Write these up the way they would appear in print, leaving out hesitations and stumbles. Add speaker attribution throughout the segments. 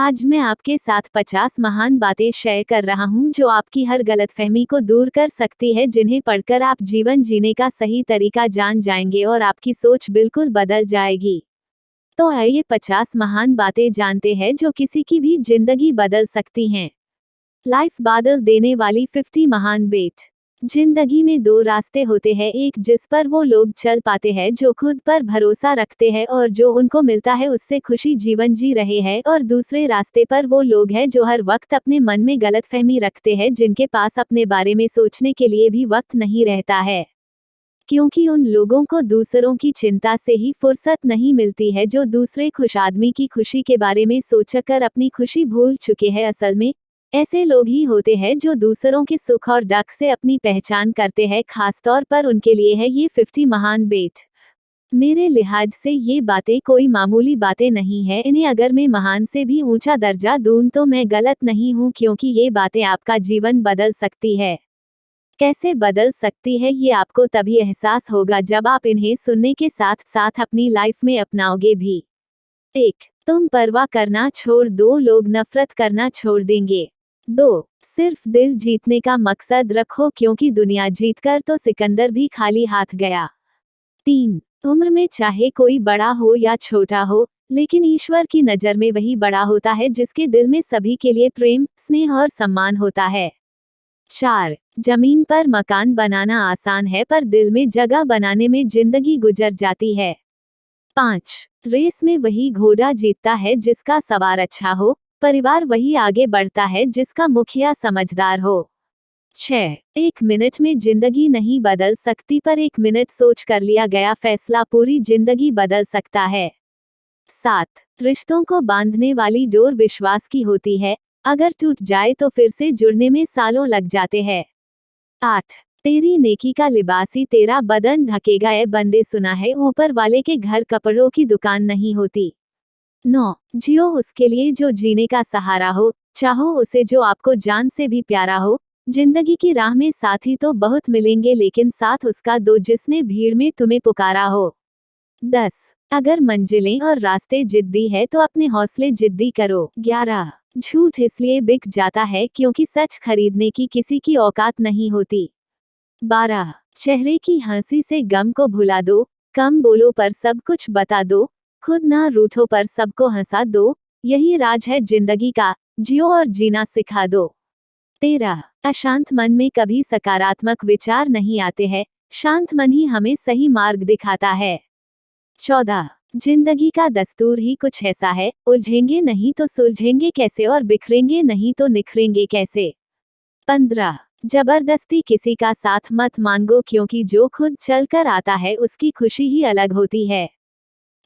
Speaker 1: आज मैं आपके साथ 50 महान बातें शेयर कर रहा हूँ जो आपकी हर गलतफहमी को दूर कर सकती है, जिन्हें पढ़कर आप जीवन जीने का सही तरीका जान जाएंगे और आपकी सोच बिल्कुल बदल जाएगी। तो आइए 50 महान बातें जानते हैं जो किसी की भी जिंदगी बदल सकती हैं। लाइफ बदल देने वाली 50 महान बेट। जिंदगी में दो रास्ते होते हैं, एक जिस पर वो लोग चल पाते हैं जो खुद पर भरोसा रखते हैं और जो उनको मिलता है उससे खुशी जीवन जी रहे हैं, और दूसरे रास्ते पर वो लोग हैं जो हर वक्त अपने मन में गलतफहमी रखते हैं, जिनके पास अपने बारे में सोचने के लिए भी वक्त नहीं रहता है, क्योंकि उन लोगों को दूसरों की चिंता से ही फुर्सत नहीं मिलती है, जो दूसरे खुश आदमी की खुशी के बारे में सोचकर अपनी खुशी भूल चुके हैं। असल में ऐसे लोग ही होते हैं जो दूसरों के सुख और दुख से अपनी पहचान करते हैं, खासतौर पर उनके लिए है ये 50 महान बेट। मेरे लिहाज से ये बातें कोई मामूली बातें नहीं है, इन्हें अगर मैं महान से भी ऊंचा दर्जा दूं तो मैं गलत नहीं हूं, क्योंकि ये बातें आपका जीवन बदल सकती है। कैसे बदल सकती है ये आपको तभी एहसास होगा जब आप इन्हें सुनने के साथ साथ अपनी लाइफ में अपनाओगे भी। 1. तुम परवाह करना छोड़ दो, लोग नफरत करना छोड़ देंगे। 2. सिर्फ दिल जीतने का मकसद रखो, क्योंकि दुनिया जीतकर तो सिकंदर भी खाली हाथ गया। 3. उम्र में चाहे कोई बड़ा हो या छोटा हो, लेकिन ईश्वर की नज़र में वही बड़ा होता है जिसके दिल में सभी के लिए प्रेम, स्नेह और सम्मान होता है। 4. जमीन पर मकान बनाना आसान है, पर दिल में जगह बनाने में जिंदगी गुजर जाती है। 5. रेस में वही घोड़ा जीतता है जिसका सवार अच्छा हो, परिवार वही आगे बढ़ता है जिसका मुखिया समझदार हो। 6. 1 मिनट में जिंदगी नहीं बदल सकती, पर 1 मिनट सोच कर लिया गया फैसला पूरी जिंदगी बदल सकता है। 7. रिश्तों को बांधने वाली डोर विश्वास की होती है, अगर टूट जाए तो फिर से जुड़ने में सालों लग जाते हैं। 8. तेरी नेकी का लिबास ही तेरा बदन ढकेगा, ए बंदे सुना है ऊपर वाले के घर कपड़ों की दुकान नहीं होती। 9. जियो उसके लिए जो जीने का सहारा हो, चाहो उसे जो आपको जान से भी प्यारा हो। जिंदगी की राह में साथी तो बहुत मिलेंगे, लेकिन साथ उसका दो जिसने भीड़ में तुम्हें पुकारा हो। 10. अगर मंजिलें और रास्ते जिद्दी है तो अपने हौसले जिद्दी करो। 11. झूठ इसलिए बिक जाता है क्योंकि सच खरीदने की किसी की औकात नहीं होती। 12. चेहरे की हंसी से गम को भुला दो, कम बोलो पर सब कुछ बता दो, खुद ना रूठो पर सबको हंसा दो, यही राज है जिंदगी का, जियो और जीना सिखा दो। 13. अशांत मन में कभी सकारात्मक विचार नहीं आते हैं, शांत मन ही हमें सही मार्ग दिखाता है। 14. जिंदगी का दस्तूर ही कुछ ऐसा है, उलझेंगे नहीं तो सुलझेंगे कैसे, और बिखरेंगे नहीं तो निखरेंगे कैसे। 15. जबरदस्ती किसी का साथ मत मांगो, क्योंकि जो खुद चल कर आता है उसकी खुशी ही अलग होती है।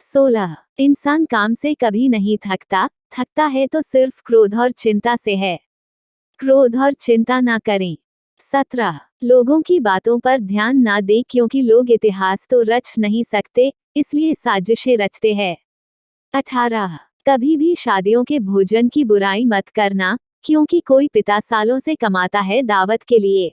Speaker 1: 16. इंसान काम से कभी नहीं थकता, थकता है तो सिर्फ क्रोध और चिंता से है। क्रोध और चिंता ना करें। 17. लोगों की बातों पर ध्यान ना दें, क्योंकि लोग इतिहास तो रच नहीं सकते, इसलिए साजिशें रचते हैं। 18. कभी भी शादियों के भोजन की बुराई मत करना, क्योंकि कोई पिता सालों से कमाता है दावत के लिए।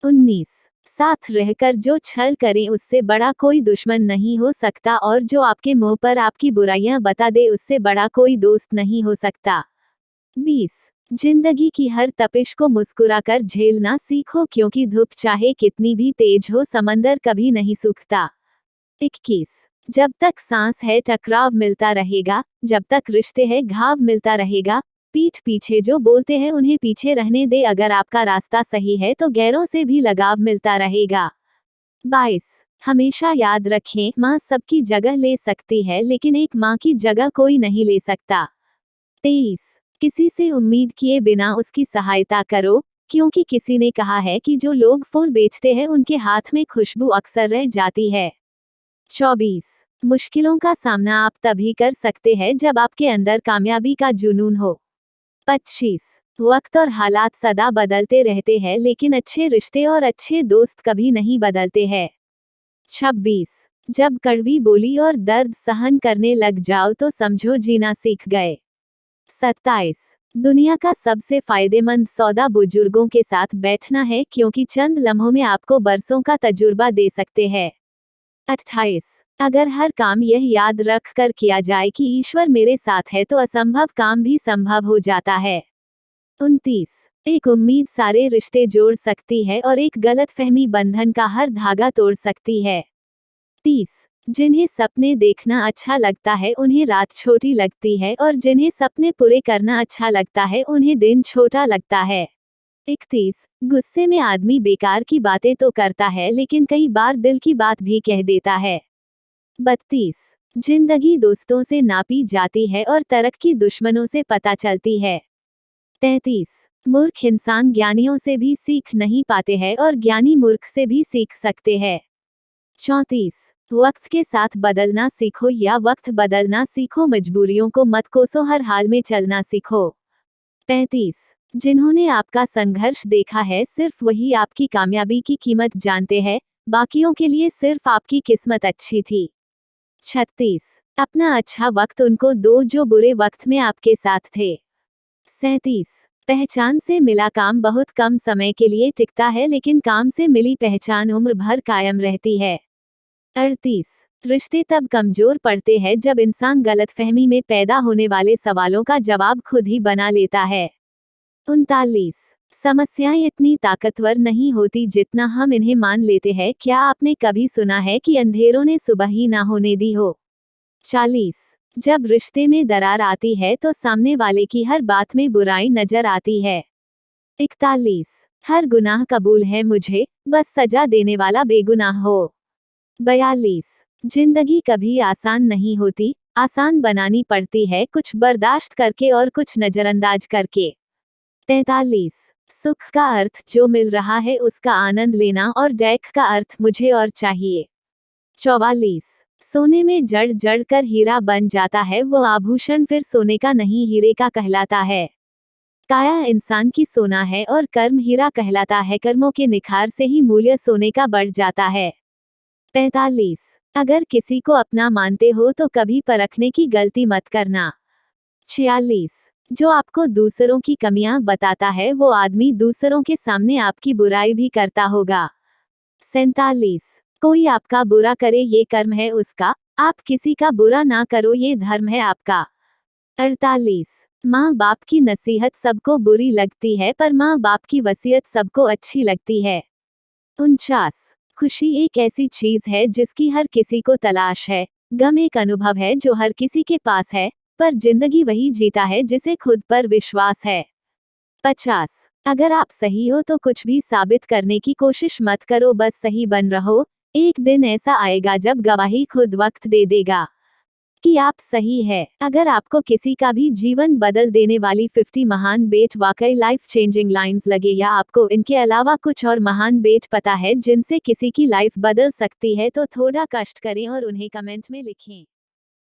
Speaker 1: 19. साथ रहकर जो छल करे उससे बड़ा कोई दुश्मन नहीं हो सकता, और जो आपके मुंह पर आपकी बुराइयां बता दे उससे बड़ा कोई दोस्त नहीं हो सकता। 20. जिंदगी की हर तपिश को मुस्कुराकर झेलना सीखो, क्योंकि धूप चाहे कितनी भी तेज हो समंदर कभी नहीं सूखता। 21. जब तक सांस है टकराव मिलता रहेगा, जब तक रिश्ते हैं घाव मिलता रहेगा, पीठ पीछे जो बोलते हैं उन्हें पीछे रहने दे, अगर आपका रास्ता सही है तो गैरों से भी लगाव मिलता रहेगा। 22. हमेशा याद रखें, माँ सबकी जगह ले सकती है, लेकिन एक माँ की जगह कोई नहीं ले सकता। 23. किसी से उम्मीद किए बिना उसकी सहायता करो, क्योंकि किसी ने कहा है कि जो लोग फूल बेचते हैं उनके हाथ में खुशबू अक्सर रह जाती है। 24. मुश्किलों का सामना आप तभी कर सकते हैं जब आपके अंदर कामयाबी का जुनून हो। 25. वक्त और हालात सदा बदलते रहते हैं, लेकिन अच्छे रिश्ते और अच्छे दोस्त कभी नहीं बदलते हैं। 26. जब कड़वी बोली और दर्द सहन करने लग जाओ तो समझो जीना सीख गए। 27. दुनिया का सबसे फायदेमंद सौदा बुजुर्गों के साथ बैठना है, क्योंकि चंद लम्हों में आपको बरसों का तजुर्बा दे सकते हैं। 28. अगर हर काम यह याद रख कर किया जाए कि ईश्वर मेरे साथ है तो असंभव काम भी संभव हो जाता है। 29। एक उम्मीद सारे रिश्ते जोड़ सकती है और एक गलतफहमी बंधन का हर धागा तोड़ सकती है। 30। जिन्हें सपने देखना अच्छा लगता है उन्हें रात छोटी लगती है और जिन्हें सपने पूरे करना अच्छा लगता है उन्हें दिन छोटा लगता है। 31। गुस्से में आदमी बेकार की बातें तो करता है लेकिन कई बार दिल की बात भी कह देता है। 32। जिंदगी दोस्तों से नापी जाती है और तरक्की दुश्मनों से पता चलती है। 33। मूर्ख इंसान ज्ञानियों से भी सीख नहीं पाते हैं और ज्ञानी मूर्ख से भी सीख सकते हैं। 34। वक्त के साथ बदलना सीखो या वक्त बदलना सीखो, मजबूरियों को मत कोसो, हर हाल में चलना सीखो। 35। जिन्होंने आपका संघर्ष देखा है सिर्फ वही आपकी कामयाबी की कीमत जानते हैं, बाकियों के लिए सिर्फ आपकी किस्मत अच्छी थी। 36। अपना अच्छा वक्त उनको दो जो बुरे वक्त में आपके साथ थे। 37। पहचान से मिला काम बहुत कम समय के लिए टिकता है लेकिन काम से मिली पहचान उम्र भर कायम रहती है। 38। रिश्ते तब कमजोर पड़ते हैं जब इंसान गलतफहमी में पैदा होने वाले सवालों का जवाब खुद ही बना लेता है। 39। समस्याएं इतनी ताकतवर नहीं होती जितना हम इन्हें मान लेते हैं। क्या आपने कभी सुना है कि अंधेरों ने सुबह ही ना होने दी हो? 40। जब रिश्ते में दरार आती है तो सामने वाले की हर बात में बुराई नजर आती है। 41। हर गुनाह कबूल है मुझे, बस सजा देने वाला बेगुनाह हो। 42। जिंदगी कभी आसान नहीं होती, आसान बनानी पड़ती है, कुछ बर्दाश्त करके और कुछ नजरअंदाज करके। 43। सुख का अर्थ जो मिल रहा है उसका आनंद लेना और डैक का अर्थ मुझे और चाहिए। 44। सोने में जड़ जड़ कर हीरा बन जाता है, वो आभूषण फिर सोने का नहीं हीरे का कहलाता है। काया इंसान की सोना है और कर्म हीरा कहलाता है, कर्मों के निखार से ही मूल्य सोने का बढ़ जाता है। 45। अगर किसी को अपना मानते हो तो कभी परखने की गलती मत करना। 46। जो आपको दूसरों की कमियां बताता है वो आदमी दूसरों के सामने आपकी बुराई भी करता होगा। 47। कोई आपका बुरा करे ये कर्म है उसका, आप किसी का बुरा ना करो ये धर्म है आपका। 48। माँ बाप की नसीहत सबको बुरी लगती है पर माँ बाप की वसीयत सबको अच्छी लगती है। 49। खुशी एक ऐसी चीज है जिसकी हर किसी को तलाश है, गम एक अनुभव है जो हर किसी के पास है, पर जिंदगी वही जीता है जिसे खुद पर विश्वास है। 50। अगर आप सही हो तो कुछ भी साबित करने की कोशिश मत करो, बस सही बन रहो, एक दिन ऐसा आएगा जब गवाही खुद वक्त दे देगा कि आप सही है। अगर आपको किसी का भी जीवन बदल देने वाली 50 महान बेट वाकई लाइफ चेंजिंग लाइंस लगे या आपको इनके अलावा कुछ और महान बेट पता है जिनसे किसी की लाइफ बदल सकती है तो थोड़ा कष्ट करें और उन्हें कमेंट में लिखें।